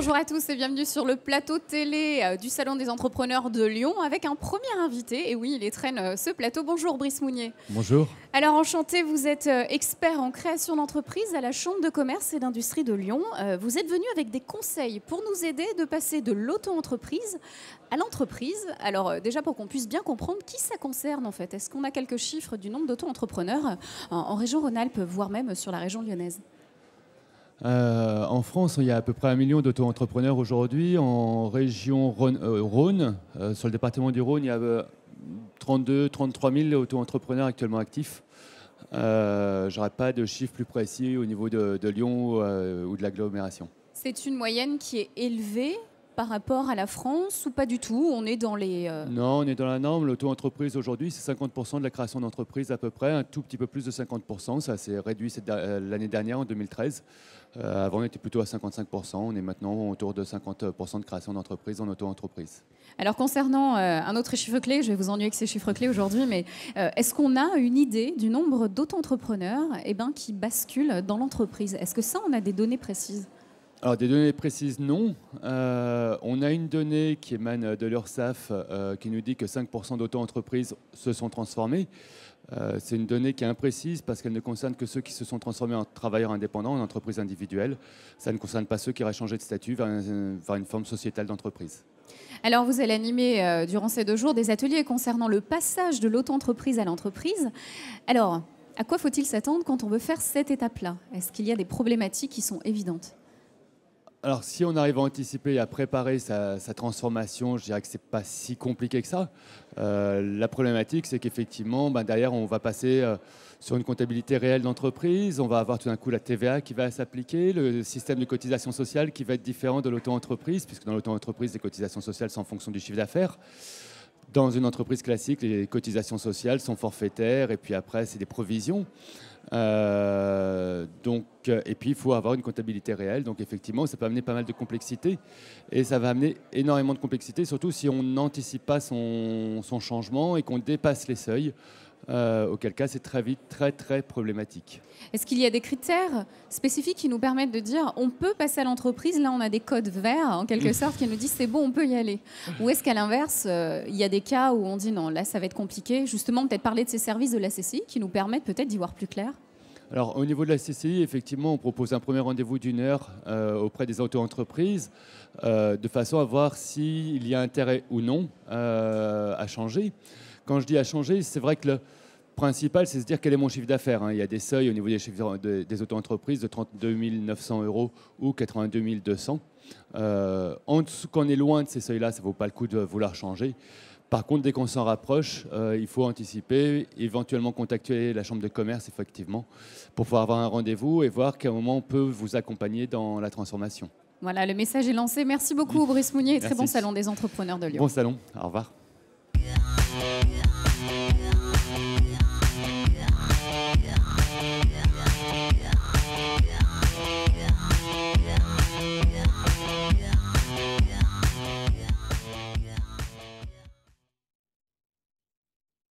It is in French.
Bonjour à tous et bienvenue sur le plateau télé du Salon des entrepreneurs de Lyon avec un premier invité. Et oui, il étrenne ce plateau. Bonjour Brice Mounier. Bonjour. Alors enchanté, vous êtes expert en création d'entreprise à la Chambre de commerce et d'industrie de Lyon. Vous êtes venu avec des conseils pour nous aider de passer de l'auto-entreprise à l'entreprise. Alors déjà pour qu'on puisse bien comprendre qui ça concerne en fait. Est-ce qu'on a quelques chiffres du nombre d'auto-entrepreneurs en région Rhône-Alpes, voire même sur la région lyonnaise? En France, il y a à peu près 1 million d'auto-entrepreneurs aujourd'hui. En région Rhône, sur le département du Rhône, il y a 33 000 auto-entrepreneurs actuellement actifs. Je n'aurai pas de chiffres plus précis au niveau de Lyon ou de l'agglomération. C'est une moyenne qui est élevée par rapport à la France ou pas du tout? On est dans les... Non, on est dans la norme. L'auto-entreprise aujourd'hui, c'est 50% de la création d'entreprise à peu près, un tout petit peu plus de 50%. Ça s'est réduit l'année dernière, en 2013. Avant, on était plutôt à 55%. On est maintenant autour de 50% de création d'entreprise en auto-entreprise. Alors concernant un autre chiffre clé, je vais vous ennuyer avec ces chiffres clés aujourd'hui, mais est-ce qu'on a une idée du nombre d'auto-entrepreneurs qui basculent dans l'entreprise? Est-ce que ça, on a des données précises? Alors, des données précises, non. On a une donnée qui émane de l'URSSAF qui nous dit que 5% d'auto-entreprises se sont transformées. C'est une donnée qui est imprécise parce qu'elle ne concerne que ceux qui se sont transformés en travailleurs indépendants, en entreprises individuelles. Ça ne concerne pas ceux qui auraient changé de statut vers une forme sociétale d'entreprise. Alors, vous allez animer durant ces 2 jours des ateliers concernant le passage de l'auto-entreprise à l'entreprise. Alors, à quoi faut-il s'attendre quand on veut faire cette étape-là? Est-ce qu'il y a des problématiques qui sont évidentes? Alors, si on arrive à anticiper et à préparer sa transformation, je dirais que ce n'est pas si compliqué que ça. La problématique, c'est qu'effectivement, derrière, on va passer sur une comptabilité réelle d'entreprise. On va avoir tout d'un coup la TVA qui va s'appliquer, le système de cotisation sociale qui va être différent de l'auto-entreprise, puisque dans l'auto-entreprise, les cotisations sociales sont en fonction du chiffre d'affaires. Dans une entreprise classique, les cotisations sociales sont forfaitaires et puis après, c'est des provisions. Et puis, il faut avoir une comptabilité réelle. Donc, effectivement, ça peut amener pas mal de complexité. Et ça va amener énormément de complexité, surtout si on n'anticipe pas son changement et qu'on dépasse les seuils. Auquel cas, c'est très vite très problématique. Est-ce qu'il y a des critères spécifiques qui nous permettent de dire on peut passer à l'entreprise? Là, on a des codes verts, en quelque sorte, qui nous disent c'est bon, on peut y aller. Ou est-ce qu'à l'inverse, il y a des cas où on dit non, là, ça va être compliqué? Justement, peut-être parler de ces services de la CCI qui nous permettent peut-être d'y voir plus clair. Alors, au niveau de la CCI, effectivement, on propose un premier rendez-vous d'1 heure auprès des auto-entreprises de façon à voir s'il y a intérêt ou non à changer. Quand je dis à changer, c'est vrai que le principal, c'est de se dire quel est mon chiffre d'affaires. Il y a des seuils au niveau des chiffres des auto-entreprises de 32 900 € ou 82 200. En dessous, quand on est loin de ces seuils-là, ça ne vaut pas le coup de vouloir changer. Par contre, dès qu'on s'en rapproche, il faut anticiper, éventuellement contacter la Chambre de commerce, effectivement, pour pouvoir avoir un rendez-vous et voir quel moment on peut vous accompagner dans la transformation. Voilà, le message est lancé. Merci beaucoup, Brice Mounier, et très bon salon des entrepreneurs de Lyon. Bon salon, au revoir.